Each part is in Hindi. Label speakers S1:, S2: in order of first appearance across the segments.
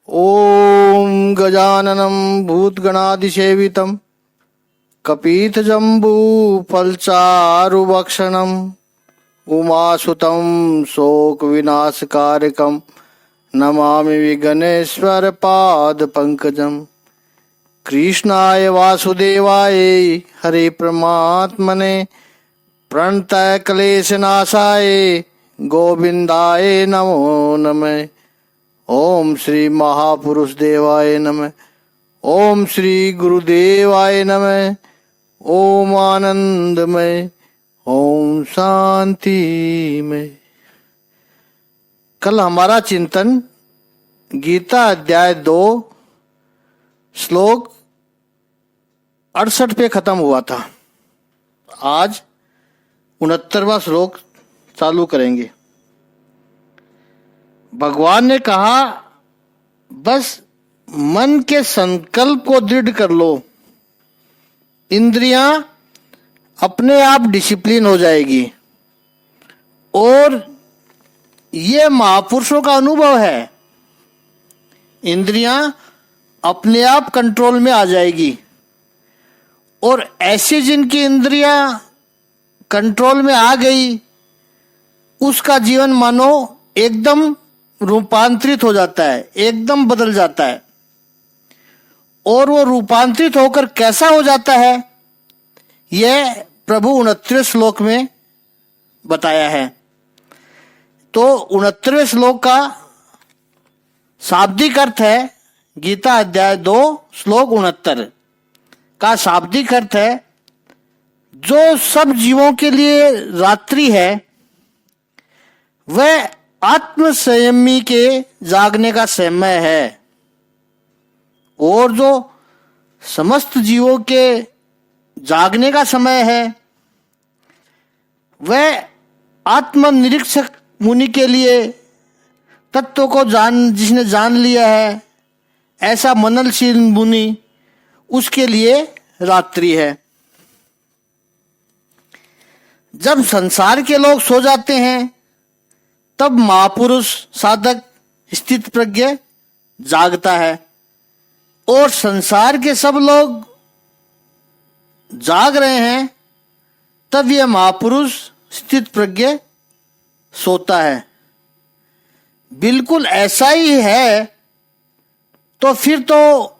S1: ओम गजाननं भूतगणाधिसेवितं कपीतजम्बूफलचारुभक्षणम् उमासुतं शोकविनाशकारकं नमामि विघ्नेश्वरपादपङ्कजम्। कृष्णाय वासुदेवाय हरे परमात्मने प्रणतक्लेशनाशाय गोविन्दाय नमो नमः। ओम श्री महापुरुष देवाय नमः। ओम श्री गुरुदेवाय नमः। ओम आनंदमय। ओम शांतिमय। कल हमारा चिंतन गीता अध्याय 2 श्लोक 68 पे खत्म हुआ था। आज 69वां श्लोक चालू करेंगे। भगवान ने कहा, बस मन के संकल्प को दृढ़ कर लो, इंद्रियां अपने आप डिसिप्लिन हो जाएगी। और ये महापुरुषों का अनुभव है, इंद्रियां अपने आप कंट्रोल में आ जाएगी। और ऐसे जिनकी इंद्रियां कंट्रोल में आ गई, उसका जीवन मानो एकदम रूपांतरित हो जाता है, एकदम बदल जाता है। और वो रूपांतरित होकर कैसा हो जाता है, यह प्रभु 69वें श्लोक में बताया है। तो 69वें श्लोक का शाब्दिक अर्थ है, गीता अध्याय 2 श्लोक 69 का शाब्दिक अर्थ है, जो सब जीवों के लिए रात्रि है वह आत्म संयमी के जागने का समय है। और जो समस्त जीवों के जागने का समय है वह आत्मनिरीक्षक मुनि के लिए, तत्व को जिसने जान लिया है, ऐसा मननशील मुनि, उसके लिए रात्रि है। जब संसार के लोग सो जाते हैं तब महापुरुष साधक स्थित प्रज्ञ जागता है। और संसार के सब लोग जाग रहे हैं तब यह महापुरुष स्थित प्रज्ञ सोता है। बिल्कुल ऐसा ही है तो फिर तो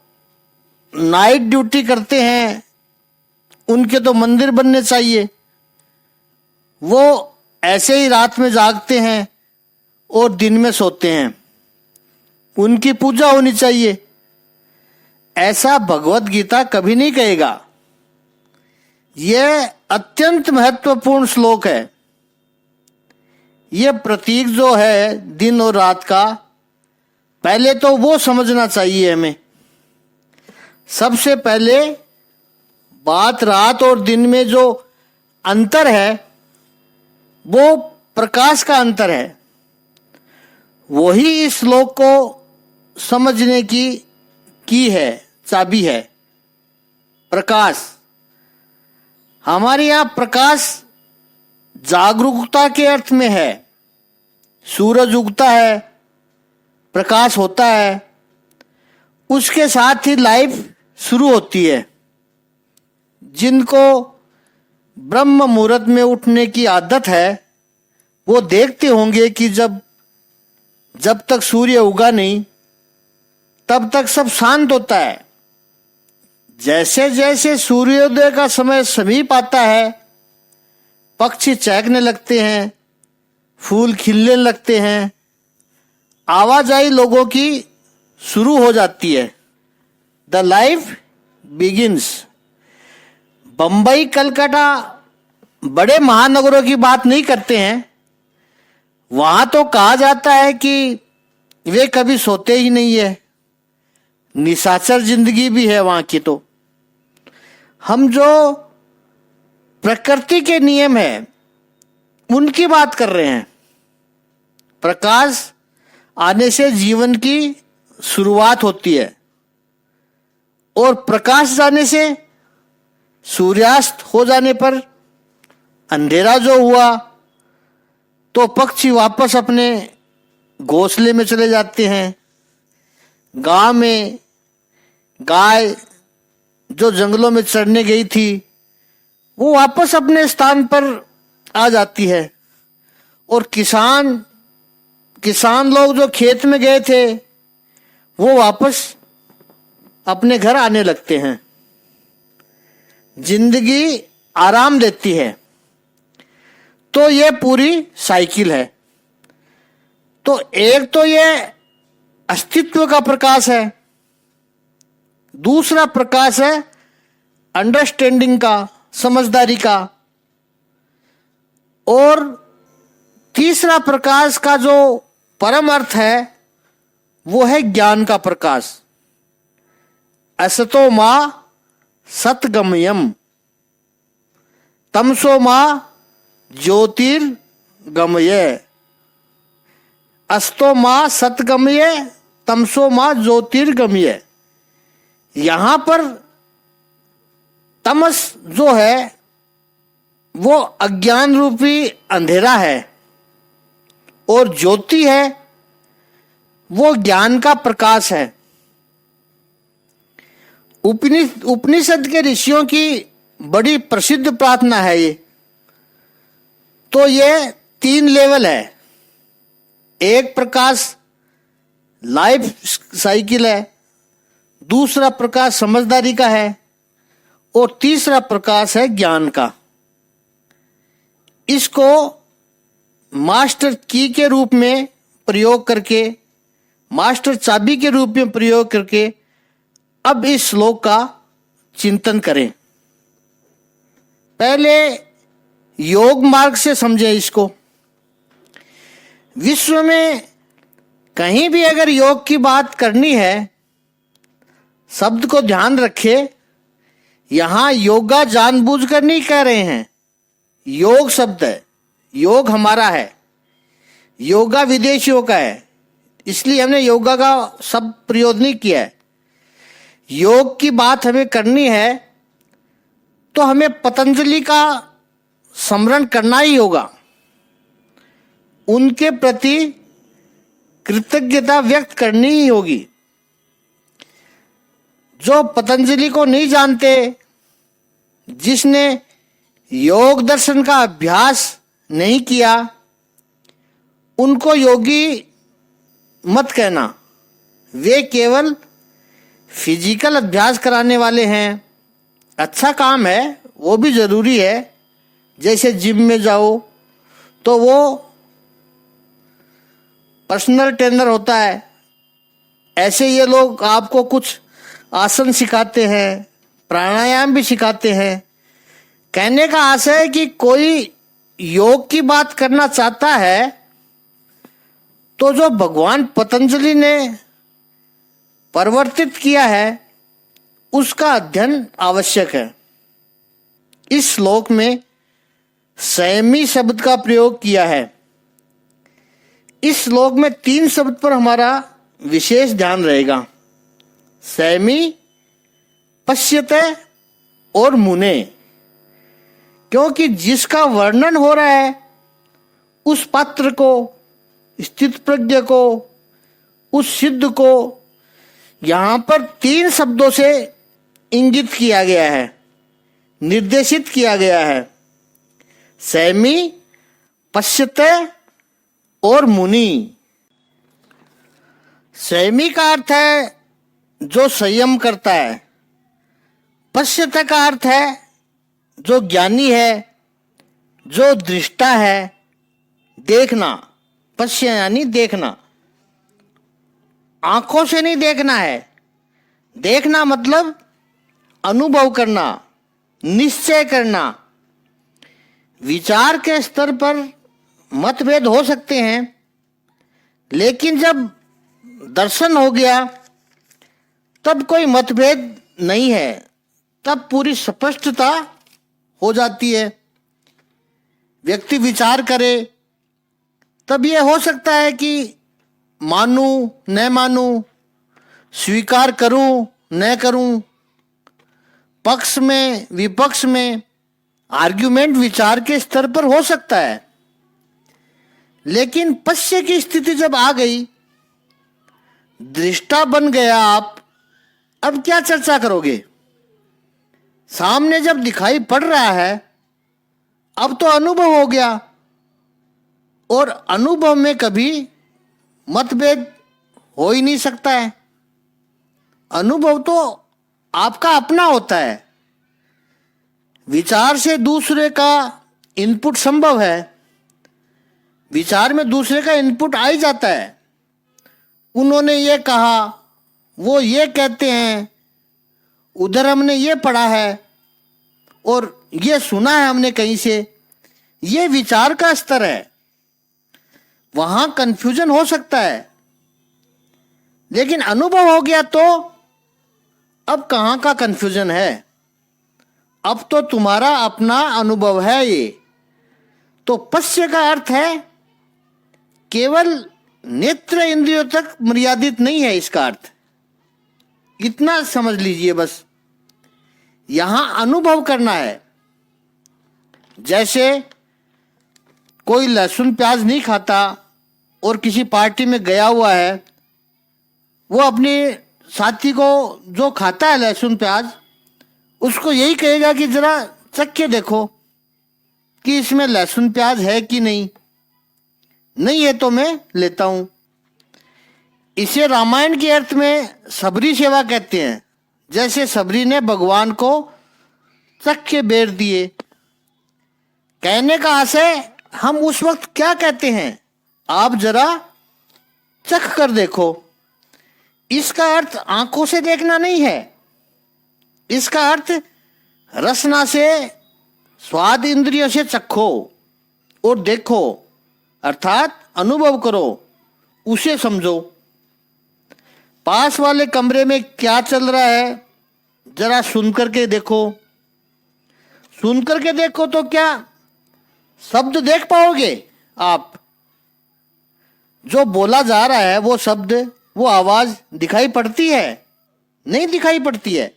S1: नाइट ड्यूटी करते हैं उनके तो मंदिर बनने चाहिए। वो ऐसे ही रात में जागते हैं और दिन में सोते हैं, उनकी पूजा होनी चाहिए। ऐसा भगवत गीता कभी नहीं कहेगा। यह अत्यंत महत्वपूर्ण श्लोक है। यह प्रतीक जो है दिन और रात का, पहले तो वो समझना चाहिए हमें। सबसे पहले बात रात और दिन में जो अंतर है वो प्रकाश का अंतर है। वही इस श्लोक को समझने की है, चाबी है। प्रकाश, हमारे यहाँ प्रकाश जागरूकता के अर्थ में है। सूरज उगता है, प्रकाश होता है, उसके साथ ही लाइफ शुरू होती है। जिनको ब्रह्म मुहूर्त में उठने की आदत है वो देखते होंगे कि जब तक सूर्य उगा नहीं तब तक सब शांत होता है। जैसे जैसे सूर्योदय का समय समीप आता है, पक्षी चहकने लगते हैं, फूल खिलने लगते हैं, आवाजाही लोगों की शुरू हो जाती है। The life begins. Bombay, Calcutta, बड़े महानगरों की बात नहीं करते हैं। वहां तो कहा जाता है कि वे कभी सोते ही नहीं है, निशाचर जिंदगी भी है वहां की। तो हम जो प्रकृति के नियम है उनकी बात कर रहे हैं। प्रकाश आने से जीवन की शुरुआत होती है और प्रकाश जाने से, सूर्यास्त हो जाने पर अंधेरा जो हुआ तो पक्षी वापस अपने घोंसले में चले जाते हैं। गांव में गाय जो जंगलों में चरने गई थी वो वापस अपने स्थान पर आ जाती है, और किसान लोग जो खेत में गए थे वो वापस अपने घर आने लगते हैं। जिंदगी आराम देती है। तो ये पूरी साइकिल है। तो एक तो ये अस्तित्व का प्रकाश है, दूसरा प्रकाश है अंडरस्टैंडिंग का, समझदारी का, और तीसरा प्रकाश का जो परम अर्थ है वो है ज्ञान का प्रकाश। असतो मा सतगमयम तमसो मा ज्योतिर्गमय। अस्तो मा सतगमय तमसो मा ज्योतिर्गमय। यहां पर तमस जो है वो अज्ञान रूपी अंधेरा है, और ज्योति है वो ज्ञान का प्रकाश है। उपनिषद के ऋषियों की बड़ी प्रसिद्ध प्रार्थना है ये। तो ये 3 लेवल है। एक प्रकाश लाइफ साइकिल है, दूसरा प्रकाश समझदारी का है, और तीसरा प्रकाश है ज्ञान का। इसको मास्टर की के रूप में प्रयोग करके, मास्टर चाबी के रूप में प्रयोग करके अब इस श्लोक का चिंतन करें। पहले योग मार्ग से समझें इसको। विश्व में कहीं भी अगर योग की बात करनी है, शब्द को ध्यान रखे, यहां योगा जानबूझकर नहीं कह रहे हैं। योग शब्द है, योग हमारा है, योगा विदेशियों का है, इसलिए हमने योगा का शब्द प्रयोग नहीं किया है। योग की बात हमें करनी है तो हमें पतंजलि का स्मरण करना ही होगा, उनके प्रति कृतज्ञता व्यक्त करनी ही होगी। जो पतंजलि को नहीं जानते, जिसने योग दर्शन का अभ्यास नहीं किया, उनको योगी मत कहना। वे केवल फिजिकल अभ्यास कराने वाले हैं। अच्छा काम है, वो भी जरूरी है। जैसे जिम में जाओ तो वो पर्सनल ट्रेनर होता है, ऐसे ये लोग आपको कुछ आसन सिखाते हैं, प्राणायाम भी सिखाते हैं। कहने का आशय है कि कोई योग की बात करना चाहता है तो जो भगवान पतंजलि ने परिवर्तित किया है उसका अध्ययन आवश्यक है। इस श्लोक में संयमी शब्द का प्रयोग किया है। इस श्लोक में 3 शब्द पर हमारा विशेष ध्यान रहेगा। संयमी, पश्यते और मुने। क्योंकि जिसका वर्णन हो रहा है उस पात्र को, स्थित प्रज्ञ को, उस सिद्ध को यहां पर 3 शब्दों से इंगित किया गया है, निर्देशित किया गया है। संयमी, पश्यते और मुनि। संयमी का अर्थ है जो संयम करता है। पश्यते का अर्थ है जो ज्ञानी है, जो दृष्टा है, देखना। पश्य यानी देखना, आंखों से नहीं देखना है। देखना मतलब अनुभव करना, निश्चय करना। विचार के स्तर पर मतभेद हो सकते हैं, लेकिन जब दर्शन हो गया तब कोई मतभेद नहीं है, तब पूरी स्पष्टता हो जाती है। व्यक्ति विचार करे तब यह हो सकता है कि मानूं न मानूं, स्वीकार करूं न करूं, पक्ष में विपक्ष में आर्ग्यूमेंट विचार के स्तर पर हो सकता है। लेकिन पश्य की स्थिति जब आ गई दृष्टा बन गया आप, अब क्या चर्चा करोगे? सामने जब दिखाई पड़ रहा है, अब तो अनुभव हो गया, और अनुभव में कभी मतभेद हो ही नहीं सकता है। अनुभव तो आपका अपना होता है। विचार से दूसरे का इनपुट संभव है, विचार में दूसरे का इनपुट आ ही जाता है। उन्होंने ये कहा, वो ये कहते हैं, उधर हमने ये पढ़ा है और ये सुना है हमने कहीं से। ये विचार का स्तर है, वहां कंफ्यूजन हो सकता है। लेकिन अनुभव हो गया तो अब कहाँ का कंफ्यूजन है? अब तो तुम्हारा अपना अनुभव है ये। तो पश्य का अर्थ है केवल नेत्र इंद्रियों तक मर्यादित नहीं है। इसका अर्थ इतना समझ लीजिए बस, यहां अनुभव करना है। जैसे कोई लहसुन प्याज नहीं खाता और किसी पार्टी में गया हुआ है, वो अपने साथी को जो खाता है लहसुन प्याज, उसको यही कहेगा कि जरा चख के देखो कि इसमें लहसुन प्याज है कि नहीं। नहीं है तो मैं लेता हूं। इसे रामायण के अर्थ में सबरी सेवा कहते हैं। जैसे सबरी ने भगवान को चख के बेर दिए। कहने का आशय, हम उस वक्त क्या कहते हैं, आप जरा चख कर देखो। इसका अर्थ आंखों से देखना नहीं है, इसका अर्थ रसना से, स्वाद इंद्रियों से चखो और देखो, अर्थात अनुभव करो, उसे समझो। पास वाले कमरे में क्या चल रहा है जरा सुन करके देखो। सुन करके देखो तो क्या शब्द देख पाओगे आप? जो बोला जा रहा है वो शब्द, वो आवाज दिखाई पड़ती है? नहीं दिखाई पड़ती है।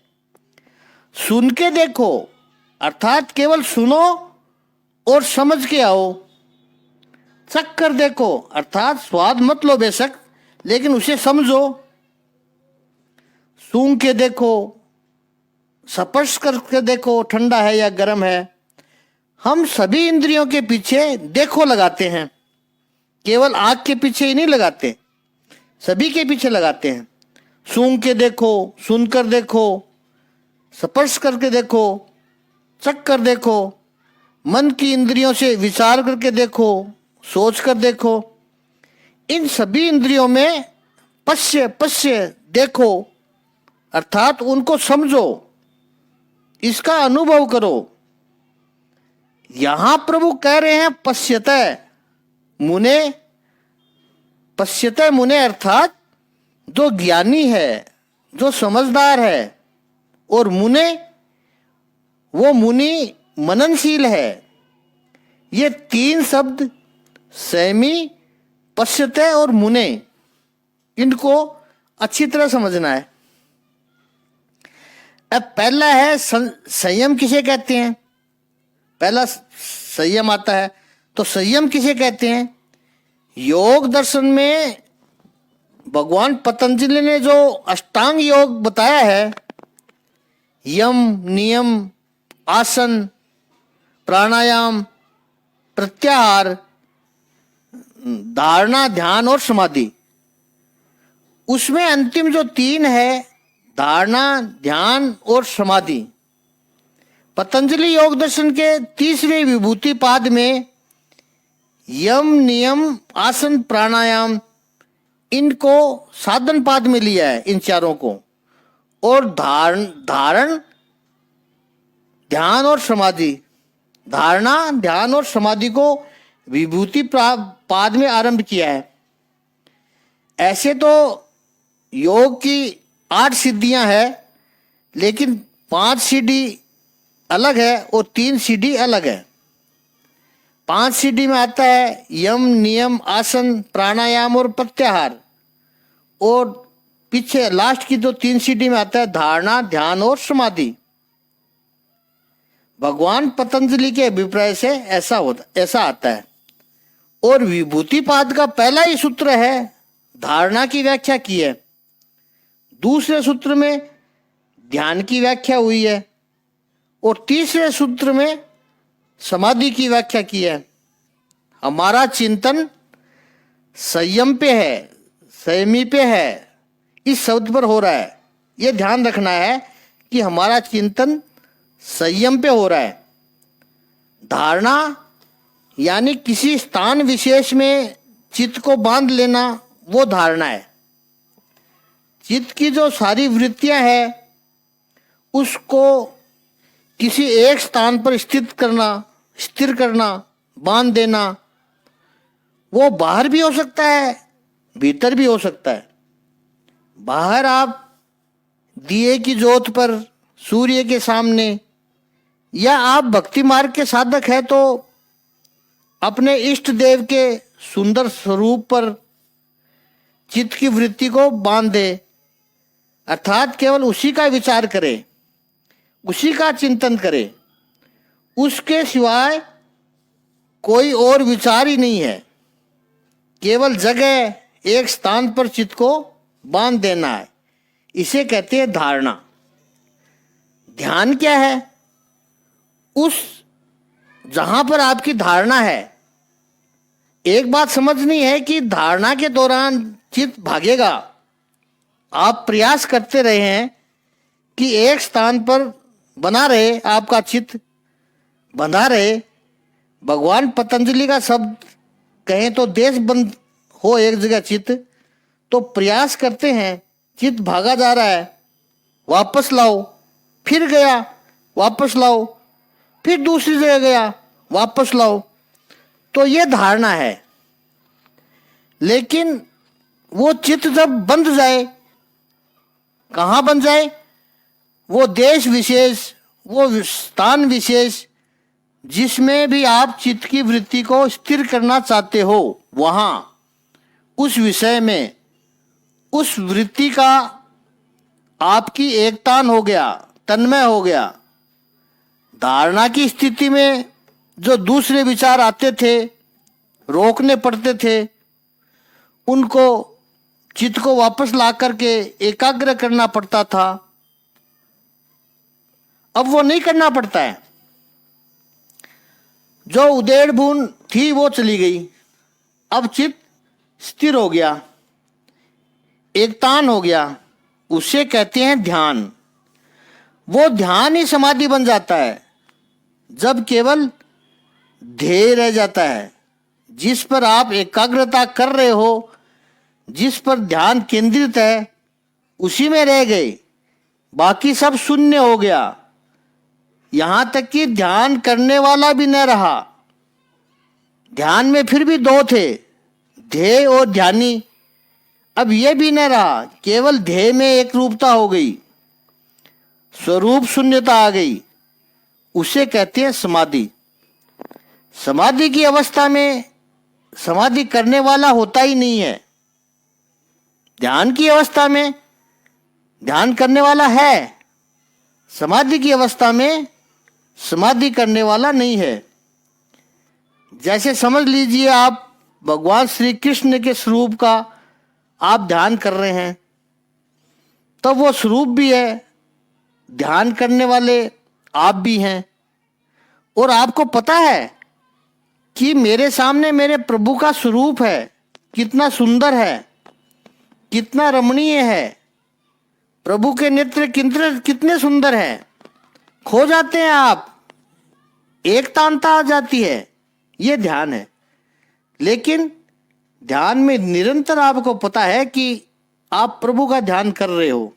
S1: सुन के देखो, अर्थात केवल सुनो और समझ के आओ। चख कर देखो, अर्थात स्वाद मत लो बेशक, लेकिन उसे समझो। सूंघ के देखो, स्पर्श करके देखो, ठंडा है या गर्म है। हम सभी इंद्रियों के पीछे देखो लगाते हैं, केवल आँख के पीछे ही नहीं लगाते, सभी के पीछे लगाते हैं। सूंघ के देखो, सुनकर देखो, स्पर्श करके देखो, चख कर देखो, मन की इंद्रियों से विचार करके देखो, सोच कर देखो। इन सभी इंद्रियों में पश्य पश्य देखो, अर्थात उनको समझो, इसका अनुभव करो। यहां प्रभु कह रहे हैं पश्यतः मुने। पश्यतः मुने अर्थात जो ज्ञानी है, जो समझदार है, और मुने वो मुनि मननशील है। ये तीन शब्द सैमी, पश्यतः और मुने, इनको अच्छी तरह समझना है। अब पहला है संयम किसे कहते हैं? पहला संयम आता है, तो संयम किसे कहते हैं? योग दर्शन में भगवान पतंजलि ने जो अष्टांग योग बताया है, यम, नियम, आसन, प्राणायाम, प्रत्याहार, धारणा, ध्यान और समाधि, उसमें अंतिम जो तीन है, धारणा, ध्यान और समाधि, पतंजलि योग दर्शन के तीसरे विभूति पाद में यम, नियम, आसन, प्राणायाम, इनको साधन पाद में लिया है, इन चारों को। और धारण, ध्यान और समाधि, धारणा, ध्यान और समाधि को विभूति पाद में आरंभ किया है। ऐसे तो योग की 8 सिद्धियां हैं, लेकिन 5 सीढ़ी अलग है और 3 सीढ़ी अलग है। 5 सीढ़ी में आता है यम, नियम, आसन, प्राणायाम और प्रत्याहार, और पीछे लास्ट की जो 3 सीढ़ी में आता है धारणा, ध्यान और समाधि। भगवान पतंजलि के अभिप्राय से ऐसा आता है। और विभूति पाद का पहला ही सूत्र है, धारणा की व्याख्या की है। दूसरे सूत्र में ध्यान की व्याख्या हुई है और तीसरे सूत्र में समाधि की व्याख्या की है। हमारा चिंतन संयम पे है, संयमी पे है, इस शब्द पर हो रहा है। यह ध्यान रखना है कि हमारा चिंतन संयम पे हो रहा है। धारणा यानी किसी स्थान विशेष में चित्त को बांध लेना, वो धारणा है। चित्त की जो सारी वृत्तियां हैं उसको किसी एक स्थान पर स्थिर करना, बांध देना, वो बाहर भी हो सकता है, भीतर भी हो सकता है। बाहर आप दिए की ज्योत पर, सूर्य के सामने, या आप भक्ति मार्ग के साधक हैं तो अपने इष्ट देव के सुंदर स्वरूप पर चित्त की वृत्ति को बांध दे, अर्थात केवल उसी का विचार करे, उसी का चिंतन करे, उसके सिवाय कोई और विचार ही नहीं है। केवल जगह एक स्थान पर चित्त को बांध देना है, इसे कहते हैं धारणा। ध्यान क्या है? उस जहां पर आपकी धारणा है, एक बात समझनी है कि धारणा के दौरान चित्त भागेगा। आप प्रयास करते रहे हैं कि एक स्थान पर बना रहे, आपका चित्त बंधा रहे। भगवान पतंजलि का शब्द कहें तो देश बंद हो एक जगह चित्त, तो प्रयास करते हैं, चित्त भागा जा रहा है, वापस लाओ, फिर गया, वापस लाओ, फिर दूसरी जगह गया, वापस लाओ, तो ये धारणा है। लेकिन वो चित्त जब बंध जाए, कहाँ बन जाए? वो देश विशेष, वो स्थान विशेष जिसमें भी आप चित्त की वृत्ति को स्थिर करना चाहते हो, वहां उस विषय में उस वृत्ति का आपकी एकतान हो गया, तन्मय हो गया। धारणा की स्थिति में जो दूसरे विचार आते थे, रोकने पड़ते थे, उनको चित्त को वापस ला करके एकाग्र करना पड़ता था। अब वो नहीं करना पड़ता है। जो उधेड़ बुन थी वो चली गई, अब चित्त स्थिर हो गया, एकतान हो गया, उसे कहते हैं ध्यान। वो ध्यान ही समाधि बन जाता है जब केवल ध्येय रह जाता है, जिस पर आप एकाग्रता कर रहे हो, जिस पर ध्यान केंद्रित है, उसी में रह गए, बाकी सब शून्य हो गया। यहां तक कि ध्यान करने वाला भी न रहा। ध्यान में फिर भी दो थे, ध्येय और ध्यानी। अब यह भी न रहा, केवल ध्येय में एक रूपता हो गई, स्वरूप शून्यता आ गई, उसे कहते हैं समाधि। समाधि की अवस्था में समाधि करने वाला होता ही नहीं है। ध्यान की अवस्था में ध्यान करने वाला है, समाधि की अवस्था में समाधि करने वाला नहीं है। जैसे समझ लीजिए आप भगवान श्री कृष्ण के स्वरूप का आप ध्यान कर रहे हैं, तो वो स्वरूप भी है, ध्यान करने वाले आप भी हैं, और आपको पता है कि मेरे सामने मेरे प्रभु का स्वरूप है, कितना सुंदर है, कितना रमणीय है, प्रभु के नेत्र कितने सुंदर हैं। खो जाते हैं आप, एकतानता आ जाती है, ये ध्यान है। लेकिन ध्यान में निरंतर आपको पता है कि आप प्रभु का ध्यान कर रहे हो।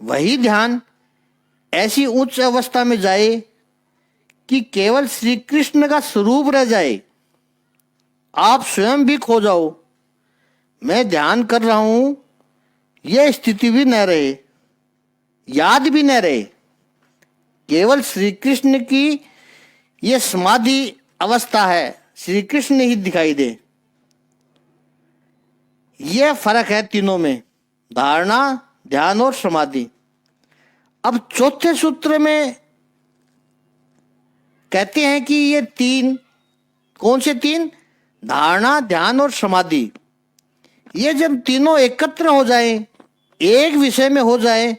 S1: वही ध्यान ऐसी उच्च अवस्था में जाए कि केवल श्री कृष्ण का स्वरूप रह जाए, आप स्वयं भी खो जाओ, मैं ध्यान कर रहा हूं, यह स्थिति भी न रहे, याद भी न रहे, केवल श्री कृष्ण की यह समाधि अवस्था है, श्री कृष्ण ही दिखाई दे। यह फर्क है तीनों में, धारणा, ध्यान और समाधि। अब चौथे सूत्र में कहते हैं कि ये तीन, कौन से तीन? धारणा, ध्यान और समाधि। ये जब तीनों एकत्र हो जाएं, एक विषय में हो जाए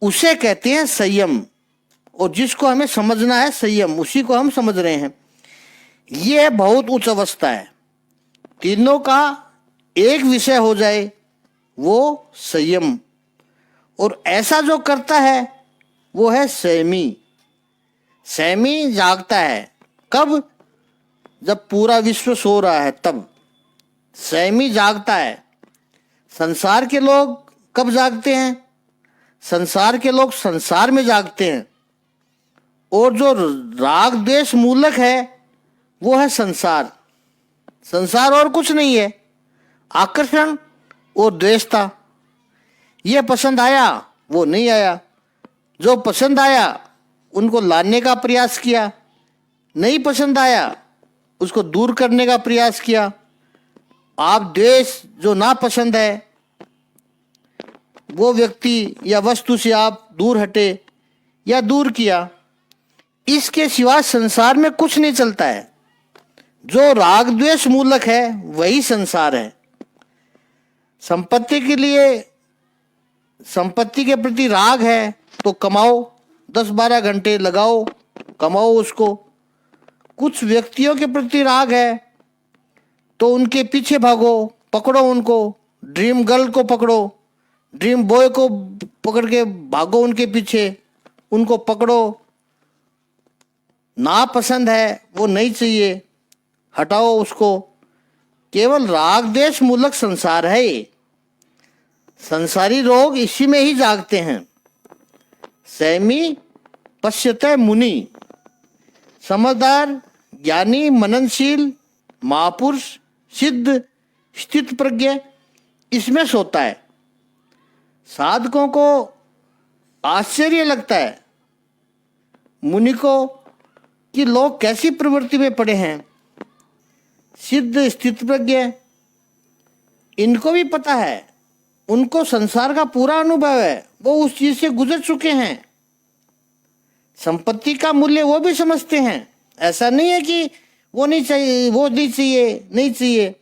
S1: उसे कहते हैं संयम, और जिसको हमें समझना है संयम, उसी को हम समझ रहे हैं। यह बहुत उच्च अवस्था है। तीनों का एक विषय हो जाए वो संयम, और ऐसा जो करता है वो है संयमी। संयमी जागता है कब? जब पूरा विश्व सो रहा है तब संयमी जागता है। संसार के लोग कब जागते हैं? संसार के लोग संसार में जागते हैं, और जो राग द्वेष मूलक है वो है संसार। संसार और कुछ नहीं है, आकर्षण और द्वेषता। ये पसंद आया, वो नहीं आया। जो पसंद आया उनको लाने का प्रयास किया, नहीं पसंद आया उसको दूर करने का प्रयास किया। आप द्वेष, जो ना पसंद है वो व्यक्ति या वस्तु से आप दूर हटे या दूर किया, इसके सिवा संसार में कुछ नहीं चलता है। जो राग द्वेष मूलक है वही संसार है। संपत्ति के लिए, संपत्ति के प्रति राग है तो कमाओ, 10-12 घंटे लगाओ, कमाओ उसको। कुछ व्यक्तियों के प्रति राग है तो उनके पीछे भागो, पकड़ो उनको, ड्रीम गर्ल को पकड़ो, ड्रीम बॉय को पकड़ के भागो उनके पीछे, उनको पकड़ो। ना पसंद है वो नहीं चाहिए, हटाओ उसको। केवल राग द्वेष मूलक संसार है ये। संसारी लोग इसी में ही जागते हैं। संयमी पश्यते मुनि, समझदार, ज्ञानी, मननशील, महापुरुष, सिद्ध, स्थित प्रज्ञ इसमें सोता है। साधकों को आश्चर्य लगता है, मुनि को, कि लोग कैसी प्रवृत्ति में पड़े हैं। सिद्ध स्थित प्रज्ञ, इनको भी पता है, उनको संसार का पूरा अनुभव है, वो उस चीज से गुजर चुके हैं। संपत्ति का मूल्य वो भी समझते हैं। ऐसा नहीं है कि वो नहीं चाहिए, वो नहीं चाहिए, नहीं चाहिए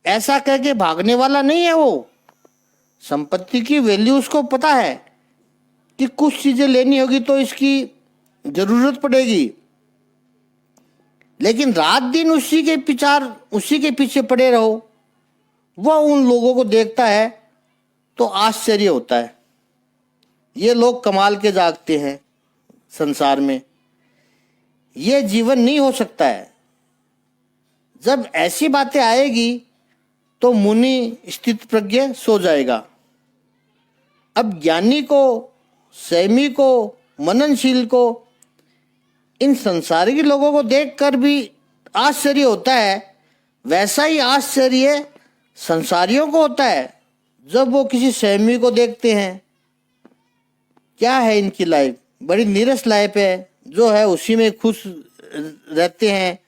S1: ऐसा कह के भागने वाला नहीं है वो। संपत्ति की वैल्यू उसको पता है कि कुछ चीजें लेनी होगी तो इसकी जरूरत पड़ेगी, लेकिन रात दिन उसी के पीछे पड़े रहो, वह उन लोगों को देखता है तो आश्चर्य होता है। ये लोग कमाल के जागते हैं संसार में। ये जीवन नहीं हो सकता है। जब ऐसी बातें आएगी तो मुनि स्थित प्रज्ञ सो जाएगा। अब ज्ञानी को, संयमी को, मननशील को, इन संसारिक लोगों को देखकर भी आश्चर्य होता है। वैसा ही आश्चर्य संसारियों को होता है जब वो किसी संयमी को देखते हैं। क्या है इनकी लाइफ, बड़ी नीरस लाइफ है, जो है उसी में खुश रहते हैं।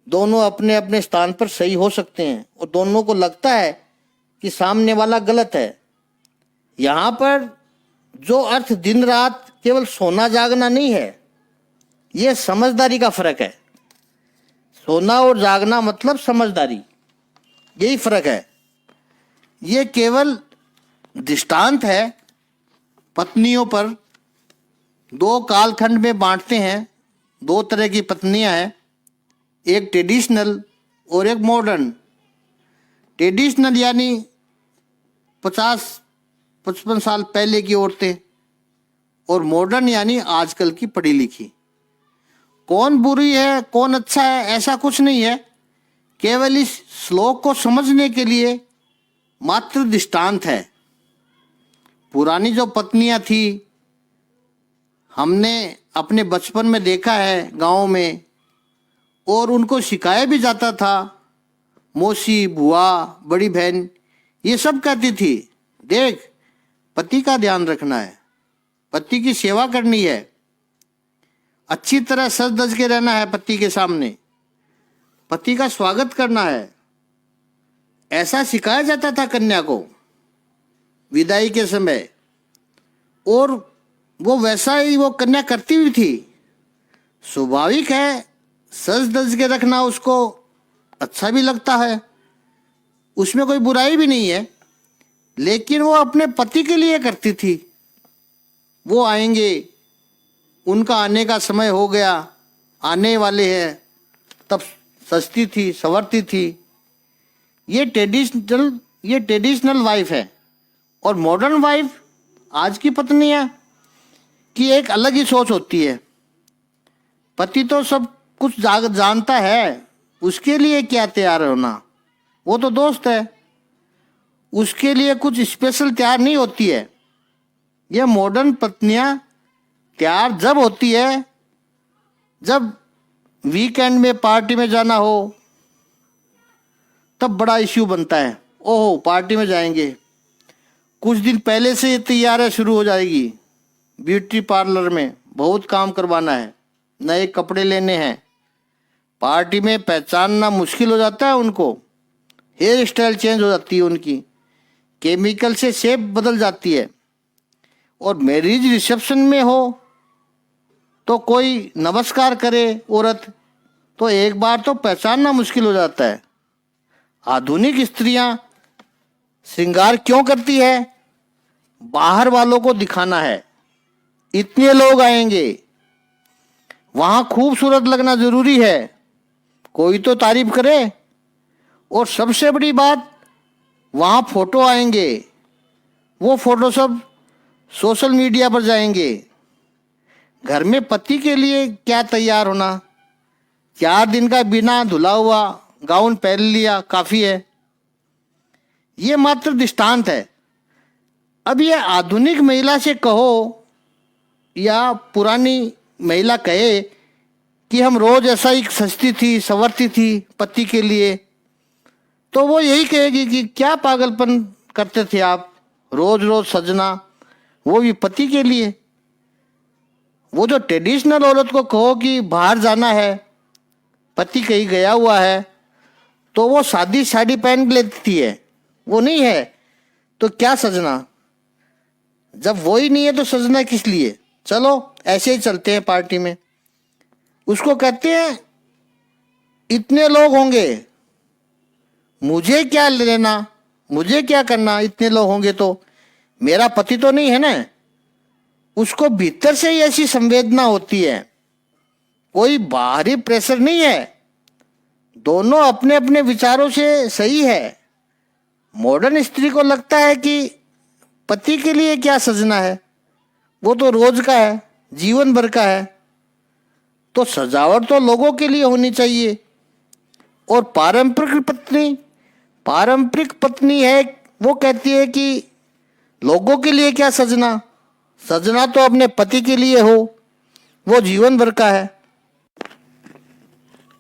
S1: दोनों अपने अपने स्थान पर सही हो सकते हैं और दोनों को लगता है कि सामने वाला गलत है। यहाँ पर जो अर्थ दिन रात केवल सोना जागना नहीं है, ये समझदारी का फर्क है। सोना और जागना मतलब समझदारी, यही फर्क है। ये केवल दृष्टांत है। पत्नियों पर दो कालखंड में बांटते हैं। दो तरह की पत्नियां हैं, एक ट्रेडिशनल और एक मॉडर्न। ट्रेडिशनल यानी 50-55 साल पहले की औरतें, और मॉडर्न यानी आजकल की पढ़ी लिखी। कौन बुरी है कौन अच्छा है ऐसा कुछ नहीं है, केवल इस श्लोक को समझने के लिए मात्र दृष्टांत है। पुरानी जो पत्नियां थी, हमने अपने बचपन में देखा है गांव में, और उनको सिखाया भी जाता था। मौसी, बुआ, बड़ी बहन ये सब कहती थी, देख पति का ध्यान रखना है, पति की सेवा करनी है, अच्छी तरह सज धज के रहना है पति के सामने, पति का स्वागत करना है। ऐसा सिखाया जाता था कन्या को विदाई के समय, और वो वैसा ही वो कन्या करती भी थी। स्वाभाविक है, सज धज के रखना उसको अच्छा भी लगता है, उसमें कोई बुराई भी नहीं है। लेकिन वो अपने पति के लिए करती थी। वो आएंगे, उनका आने का समय हो गया, आने वाले हैं, तब सजती थी, संवरती थी। ये ट्रेडिशनल वाइफ है। और मॉडर्न वाइफ, आज की पत्नियां की एक अलग ही सोच होती है। पति तो सब कुछ जानता है, उसके लिए क्या तैयार होना, वो तो दोस्त है, उसके लिए कुछ स्पेशल तैयार नहीं होती है। ये मॉडर्न पत्नियां तैयार जब होती है जब वीकेंड में पार्टी में जाना हो, तब बड़ा इश्यू बनता है। ओहो, पार्टी में जाएंगे, कुछ दिन पहले से ये तैयारियां शुरू हो जाएगी। ब्यूटी पार्लर में बहुत काम करवाना है, नए कपड़े लेने हैं, पार्टी में पहचानना मुश्किल हो जाता है उनको, हेयर स्टाइल चेंज हो जाती है उनकी, केमिकल से शेप बदल जाती है। और मैरिज रिसेप्शन में हो तो कोई नमस्कार करे औरत, तो एक बार तो पहचानना मुश्किल हो जाता है। आधुनिक स्त्रियां श्रृंगार क्यों करती है? बाहर वालों को दिखाना है, इतने लोग आएंगे, वहां खूबसूरत लगना जरूरी है, कोई तो तारीफ करे। और सबसे बड़ी बात, वहां फोटो आएंगे, वो फोटो सब सोशल मीडिया पर जाएंगे। घर में पति के लिए क्या तैयार होना, 4 दिन का बिना धुला हुआ गाउन पहन लिया काफी है। ये मात्र दृष्टांत है। अब ये आधुनिक महिला से कहो या पुरानी महिला कहे कि हम रोज ऐसा ही सजती थी, संवरती थी पति के लिए, तो वो यही कहेगी कि क्या पागलपन करते थे आप, रोज रोज सजना, वो भी पति के लिए। वो जो ट्रेडिशनल औरत को कहो कि बाहर जाना है, पति कहीं गया हुआ है, तो वो सादी साड़ी पहन लेती है, वो नहीं है तो क्या सजना। जब वो ही नहीं है तो सजना किस लिए। चलो ऐसे ही चलते हैं पार्टी में। उसको कहते हैं इतने लोग होंगे, मुझे क्या लेना, मुझे क्या करना, इतने लोग होंगे तो, मेरा पति तो नहीं है ना। उसको भीतर से ही ऐसी संवेदना होती है, कोई बाहरी प्रेशर नहीं है, दोनों अपने अपने विचारों से सही है। मॉडर्न स्त्री को लगता है कि पति के लिए क्या सजना है, वो तो रोज का है, जीवन भर का है, तो सजावट तो लोगों के लिए होनी चाहिए। और पारंपरिक पत्नी है, वो कहती है कि लोगों के लिए क्या सजना, सजना तो अपने पति के लिए हो, वो जीवन भर का है।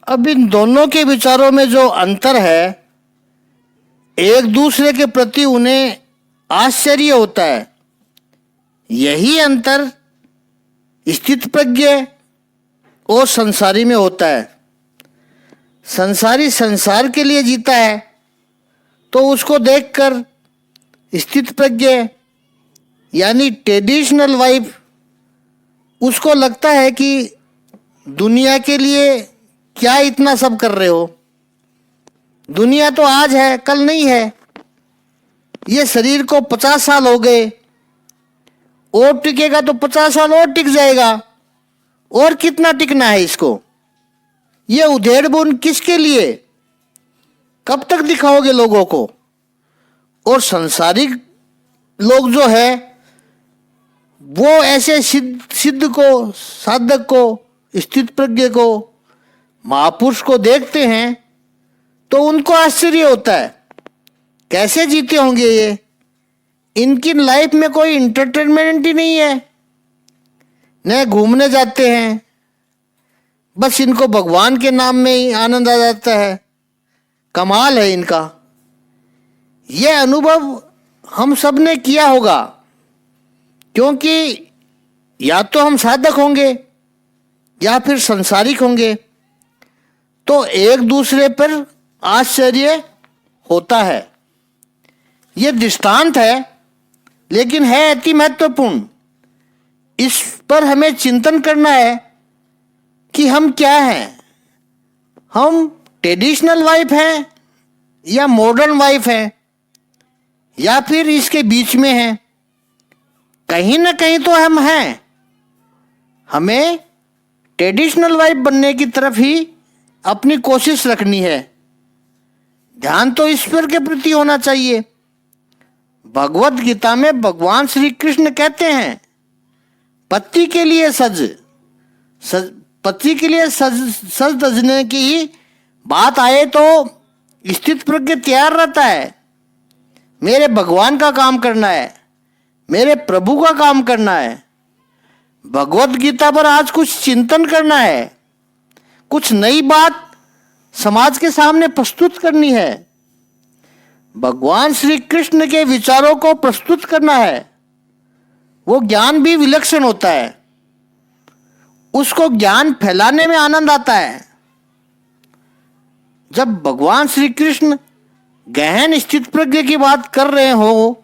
S1: अब इन दोनों के विचारों में जो अंतर है, एक दूसरे के प्रति उन्हें आश्चर्य होता है। यही अंतर स्थितप्रज्ञ और संसारी में होता है। संसारी संसार के लिए जीता है, तो उसको देखकर स्थितप्रज्ञ यानी ट्रेडिशनल वाइफ, उसको लगता है कि दुनिया के लिए क्या इतना सब कर रहे हो, दुनिया तो आज है, कल नहीं है। ये शरीर को 50 साल हो गए, और टिकेगा तो 50 साल और टिक जाएगा, और कितना टिकना है इसको। ये उधेड़ बुन किसके लिए, कब तक दिखाओगे लोगों को। और संसारिक लोग जो है, वो ऐसे सिद्ध को, साधक को, स्थित प्रज्ञ को, महापुरुष को देखते हैं तो उनको आश्चर्य होता है, कैसे जीते होंगे ये, इनकी लाइफ में कोई इंटरटेनमेंट ही नहीं है, न घूमने जाते हैं, बस इनको भगवान के नाम में ही आनंद आ जाता है, कमाल है इनका। यह अनुभव हम सब ने किया होगा, क्योंकि या तो हम साधक होंगे या फिर संसारिक होंगे, तो एक दूसरे पर आश्चर्य होता है। ये दृष्टांत है, लेकिन है अति महत्वपूर्ण। इस पर हमें चिंतन करना है कि हम क्या हैं, हम ट्रेडिशनल वाइफ हैं या मॉडर्न वाइफ हैं। या फिर इसके बीच में हैं? कहीं ना कहीं तो हम हैं। हमें ट्रेडिशनल वाइफ बनने की तरफ ही अपनी कोशिश रखनी है। ध्यान तो ईश्वर के प्रति होना चाहिए। भगवत गीता में भगवान श्री कृष्ण कहते हैं, पति के लिए पति के लिए सज धजने की बात आए तो स्थित प्रज्ञ तैयार रहता है। मेरे भगवान का काम करना है, मेरे प्रभु का काम करना है। भगवत गीता पर आज कुछ चिंतन करना है, कुछ नई बात समाज के सामने प्रस्तुत करनी है। भगवान श्री कृष्ण के विचारों को प्रस्तुत करना है। वो ज्ञान भी विलक्षण होता है, उसको ज्ञान फैलाने में आनंद आता है। जब भगवान श्री कृष्ण गहन स्थित प्रज्ञ की बात कर रहे हो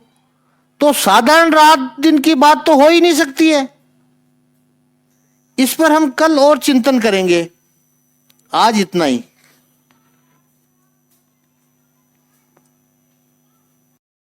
S1: तो साधारण रात दिन की बात तो हो ही नहीं सकती है। इस पर हम कल और चिंतन करेंगे। आज इतना ही।